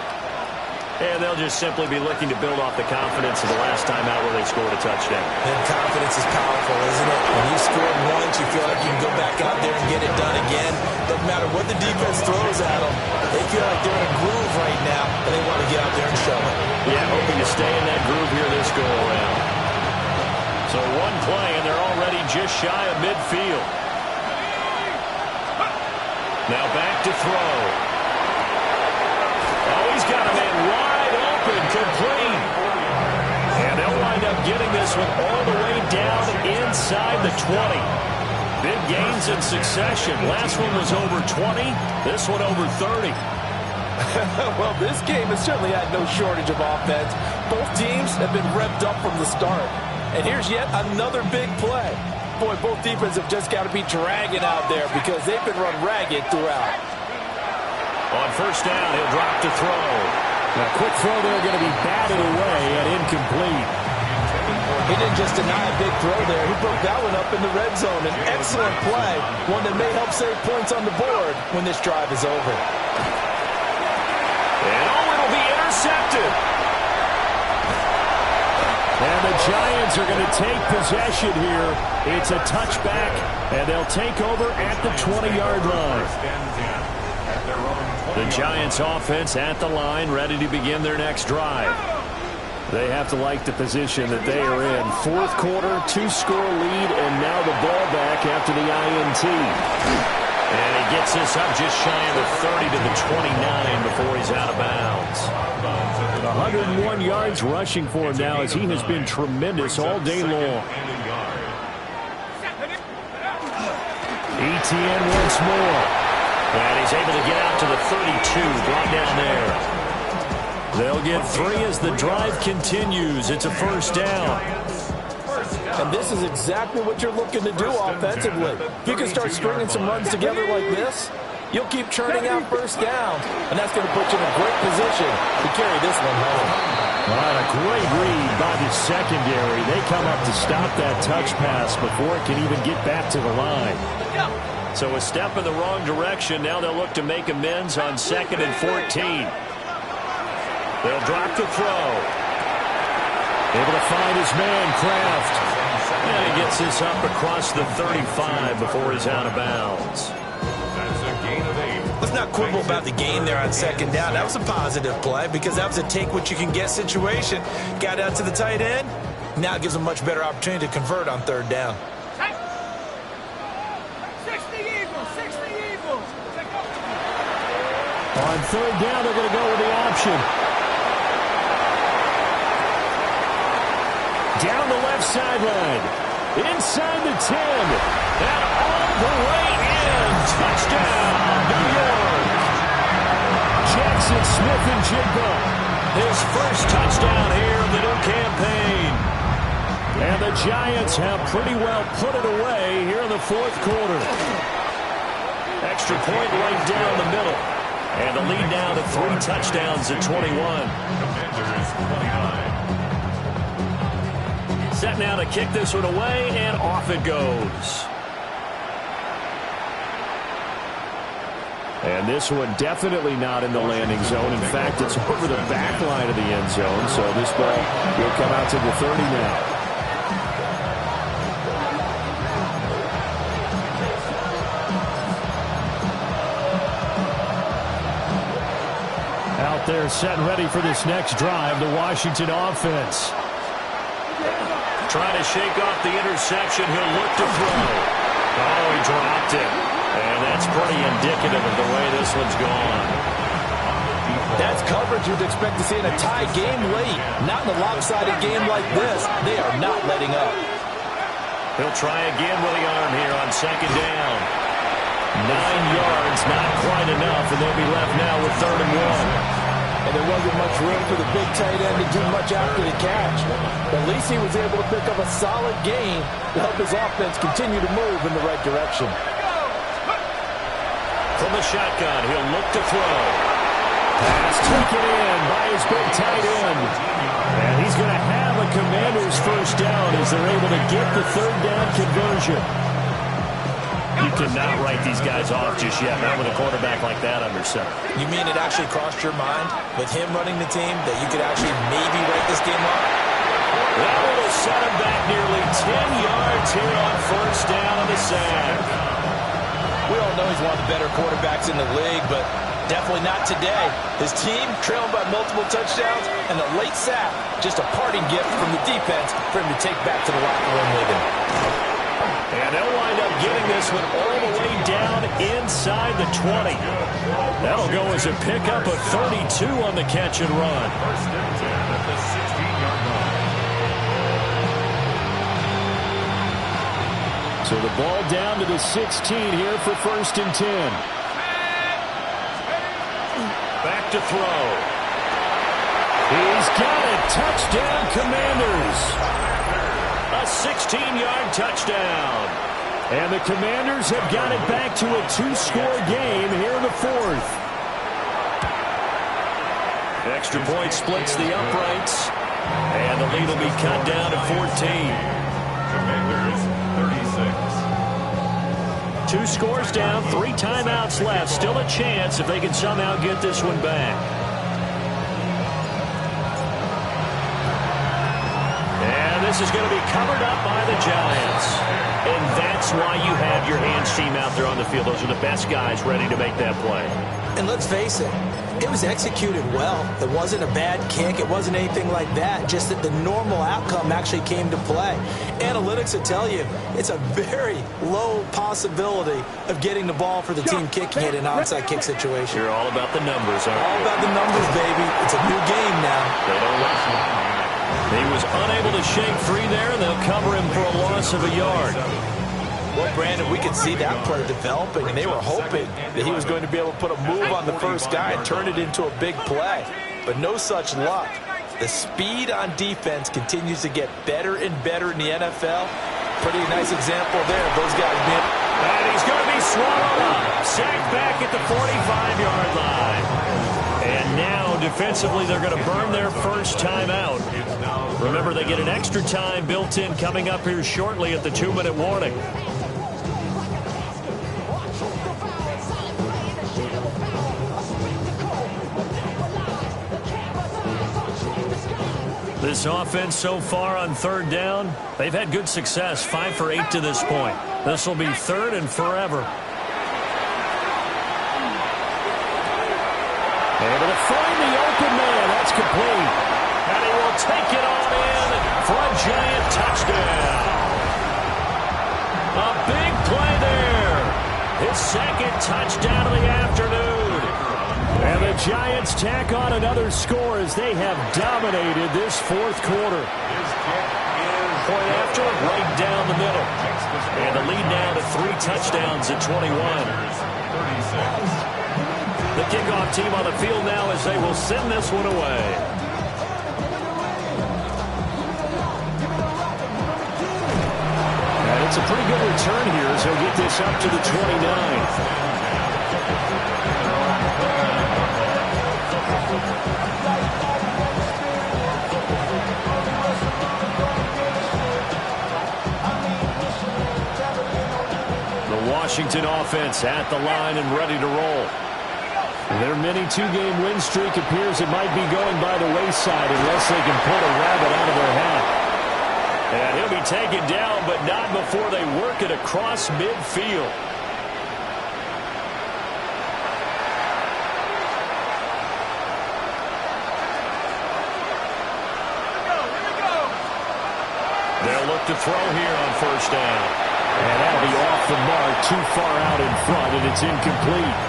And they'll just simply be looking to build off the confidence of the last time out where they scored a touchdown. And confidence is powerful, isn't it? When you scored once, you feel like you can go back out there and get it done again. Doesn't matter what the defense throws at them. They feel like they're in a groove right now, and they want to get out there and show it. Yeah, hoping to stay in that groove here this go-around. So one play, and they're already just shy of midfield. Now back to throw. Oh, he's got a man wide open, complete. And they'll wind up getting this one all the way down inside the 20. Big gains in succession. Last one was over 20. This one over 30. Well, this game has certainly had no shortage of offense. Both teams have been revved up from the start. And here's yet another big play. Boy, both defenses have just got to be dragging out there because they've been run ragged throughout. On first down, he'll drop to throw. Now, quick throw there, going to be batted away and incomplete. He didn't just deny a big throw there. He broke that one up in the red zone. An excellent play, one that may help save points on the board when this drive is over. And it'll be intercepted. And the Giants are going to take possession here. It's a touchback, and they'll take over at the 20-yard line. The Giants offense at the line, ready to begin their next drive. They have to like the position that they are in. Fourth quarter, 2-score lead, and now the ball back after the INT. And he gets this up just shy of the 30 to the 29 before he's out of bounds. 101 yards rushing for him now as he has been tremendous all day long. Etienne once more. And he's able to get out to the 32, brought down there. They'll get 3 as the drive continues. It's a first down. And this is exactly what you're looking to do offensively. If you can start stringing some runs together like this, you'll keep churning out first downs, and that's going to put you in a great position to carry this one home. All right, a great read by the secondary. They come up to stop that touch pass before it can even get back to the line. So a step in the wrong direction. Now they'll look to make amends on 2nd and 14. They'll drop the throw. Able to find his man, Kraft. And he gets this up across the 35 before he's out of bounds. That's a gain of 8. Let's not quibble about the gain there on second down. That was a positive play because that was a take-what-you-can-get situation. Got out to the tight end. Now it gives them a much better opportunity to convert on third down. 60 Eagles. On third down, they're going to go with the option. Down the left sideline. Inside the 10. And all the way in. Touchdown, New York. Jackson Smith-Njigba. His first touchdown here of the new campaign. And the Giants have pretty well put it away here in the fourth quarter. Extra point right down the middle. And the lead now to 3 touchdowns at 21. Commanders 29. Set now to kick this one away, and off it goes. And this one definitely not in the landing zone. In fact, it's over the back line of the end zone. So this ball will come out to the 30 now. Out there set and ready for this next drive, the Washington offense. Trying to shake off the interception. He'll look to throw. Oh, he dropped it. And that's pretty indicative of the way this one's gone. That's coverage you'd expect to see in a tie game late. Not in a lopsided game like this. They are not letting up. He'll try again with the arm here on second down. 9 yards, not quite enough, and they'll be left now with 3rd and 1. And there wasn't much room for the big tight end to do much after the catch. At least he was able to pick up a solid gain to help his offense continue to move in the right direction. From the shotgun, he'll look to throw. Pass taken in by his big tight end. And he's going to have a Commander's first down as they're able to get the 3rd down conversion. You cannot write these guys off just yet, not with a quarterback like that under center. You mean it actually crossed your mind with him running the team that you could actually maybe write this game off? That will set him back nearly 10 yards here on first down of the sack. We all know he's one of the better quarterbacks in the league, but Definitely not today. His team trailing by multiple touchdowns, and a late sack, just a parting gift from the defense for him to take back to the locker room with him. And they'll wind up getting this one all the way down inside the 20. That'll go as a pickup of 32 on the catch and run. First and 10 at the 16-yard line. So the ball down to the 16 here for first and 10. Back to throw. He's got it. Touchdown, Commanders. A 16-yard touchdown. And the Commanders have got it back to a two-score game here in the fourth. Extra point splits the uprights. And the lead will be cut down to 14. Commanders 36. Two scores down, 3 timeouts left. Still a chance if they can somehow get this one back. And this is going to be covered up by the Giants. And that's why you have your hands team out there on the field. Those are the best guys ready to make that play. And let's face it, it was executed well. It wasn't a bad kick. It wasn't anything like that. Just that the normal outcome actually came to play. Analytics will tell you it's a very low possibility of getting the ball for the team kicking it in an onside kick situation. You're all about the numbers, aren't you? All about the numbers, baby. It's a new game now. They don't let. He was unable to shake free there, and they'll cover him for a loss of a yard. Well, Brandon, we could see that play developing, and they were hoping that he was going to be able to put a move on the first guy and turn it into a big play. But no such luck. The speed on defense continues to get better and better in the NFL. Pretty nice example there of those guys being... And he's going to be swallowed up. Sacked back at the 45-yard line. And now, defensively, they're going to burn their first time out. Remember, they get an extra time built in coming up here shortly at the 2-minute warning. This offense so far on third down, they've had good success, 5 for 8 to this point. This will be third and forever. Able to find the open man. That's complete. And he will take it on in for a giant touchdown. A big play there. His second touchdown of the afternoon. And the Giants tack on another score as they have dominated this fourth quarter. Point after, right down the middle. And the lead now to 3 touchdowns at 21. 36. The kickoff team on the field now as they will send this one away. And it's a pretty good return here as he'll get this up to the 29. The Washington offense at the line and ready to roll. Their mini 2-game win streak appears it might be going by the wayside unless they can pull a rabbit out of their hat. And he'll be taken down, but not before they work it across midfield. They'll look to throw here on first down. And that'll be off the mark, too far out in front, and it's incomplete.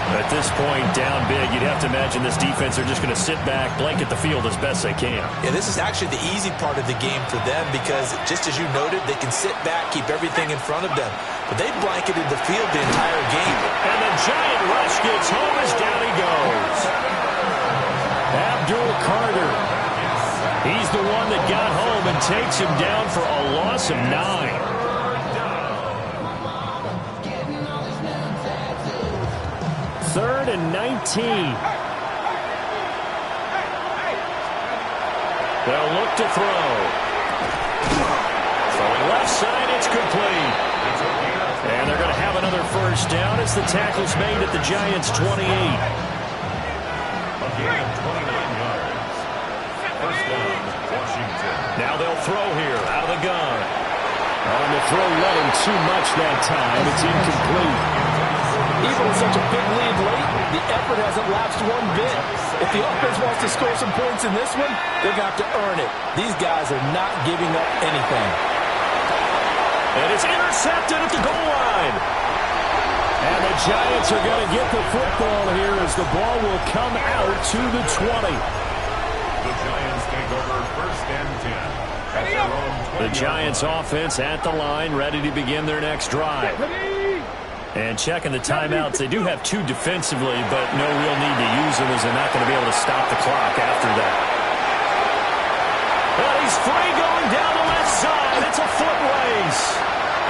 At this point, down big, you'd have to imagine this defense are just going to sit back, blanket the field as best they can. Yeah, this is actually the easy part of the game for them because, just as you noted, they can sit back, keep everything in front of them. But they blanketed the field the entire game. And the giant rush gets home as down he goes. Abdul Carter. He's the one that got home and takes him down for a loss of 9. Third and 19. They'll look to throw. Throwing left side, it's complete. And they're going to have another first down as the tackle's made at the Giants' 28. A gain of 29 yards. First down, Washington. Now they'll throw here out of the gun. On the throw, let him too much that time. It's incomplete. Even with such a big lead late, the effort hasn't lapsed one bit. If the offense wants to score some points in this one, they're going to have to earn it. These guys are not giving up anything. And it's intercepted at the goal line. And the Giants are going to get the football here as the ball will come out to the 20. The Giants take over 1st and 10. At their own 20. The Giants offense at the line, ready to begin their next drive. And checking the timeouts, they do have 2 defensively, but no real need to use them as they're not going to be able to stop the clock after that. Well, he's free going down the left side. It's a foot race.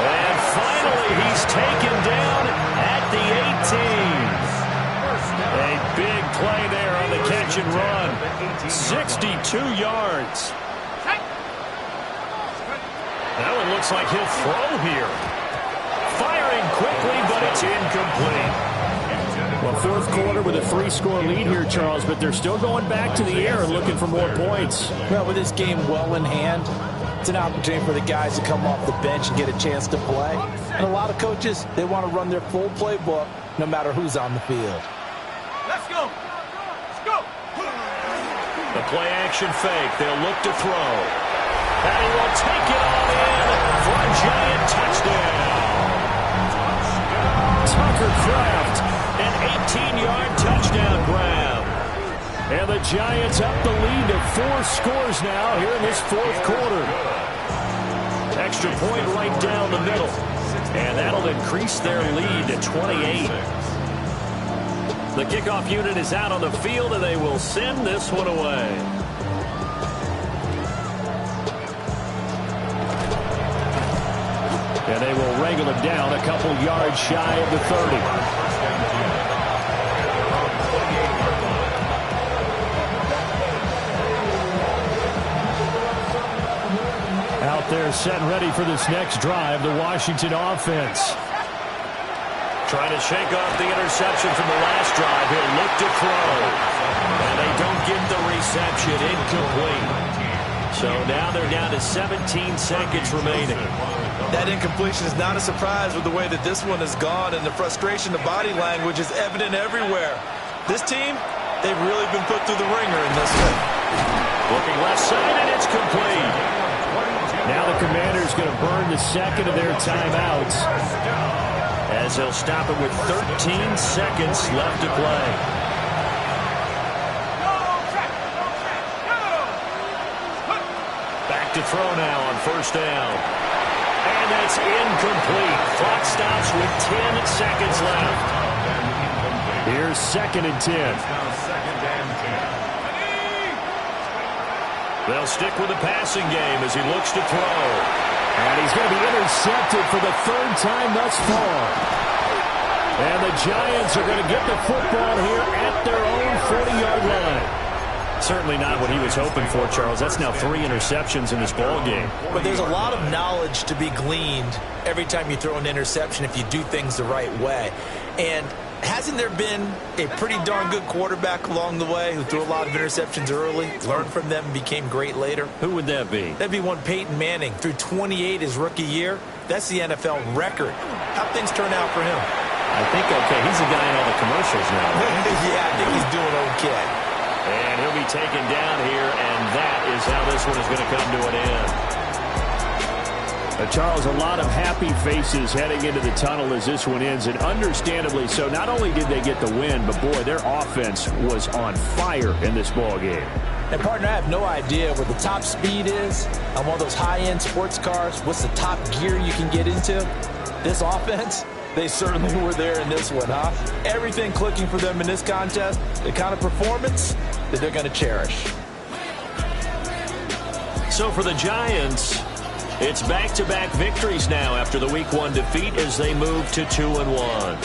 And finally, he's taken down at the 18. A big play there on the catch and run. 62 yards. Now it looks like he'll throw here. Firing quickly, but it's incomplete. Well, 4th quarter with a 3-score lead here, Charles, but they're still going back to the air and looking for more points. Well, with this game well in hand, it's an opportunity for the guys to come off the bench and get a chance to play. And a lot of coaches, they want to run their full playbook no matter who's on the field. Let's go. Let's go. The play-action fake. They'll look to throw. And he will take it on in for a Giant touchdown. Tucker Kraft, an 18-yard touchdown grab. And the Giants up the lead to 4 scores now here in this 4th quarter. Extra point right down the middle. And that'll increase their lead to 28. The kickoff unit is out on the field, and they will send this one away. And they will wrangle him down a couple yards shy of the 30. Out there set and ready for this next drive, the Washington offense. Trying to shake off the interception from the last drive. He'll look to throw. And they don't get the reception. Incomplete. So now they're down to 17 seconds remaining. That incompletion is not a surprise with the way that this one has gone, and the frustration, the body language is evident everywhere. This team, they've really been put through the ringer in this one. Looking left side, and it's complete. Now the Commanders going to burn the second of their timeouts as they'll stop it with 13 seconds left to play. Back to throw now on 1st down. And that's incomplete. Clock stops with 10 seconds left. Here's 2nd and 10. They'll stick with the passing game as he looks to throw. And he's going to be intercepted for the 3rd time thus far. And the Giants are going to get the football here at their own 40-yard line. Certainly not what he was hoping for, Charles. That's now 3 interceptions in this ball game. But there's a lot of knowledge to be gleaned every time you throw an interception if you do things the right way. And hasn't there been a pretty darn good quarterback along the way who threw a lot of interceptions early, learned from them, and became great later? Who would that be? That'd be one Peyton Manning. Threw 28 his rookie year. That's the NFL record. How'd things turn out for him? I think okay. He's the guy in all the commercials now. Yeah, I think he's doing okay. And he'll be taken down here, and that is how this one is going to come to an end. Charles, a lot of happy faces heading into the tunnel as this one ends, and understandably so. Not only did they get the win, but boy, their offense was on fire in this ball game. And partner, I have no idea what the top speed is on one of those high-end sports cars. What's the top gear you can get into? This offense, they certainly were there in this one, huh? Everything clicking for them in this contest, the kind of performance that they're going to cherish. So for the Giants, it's back-to-back victories now after the Week 1 defeat as they move to 2-1.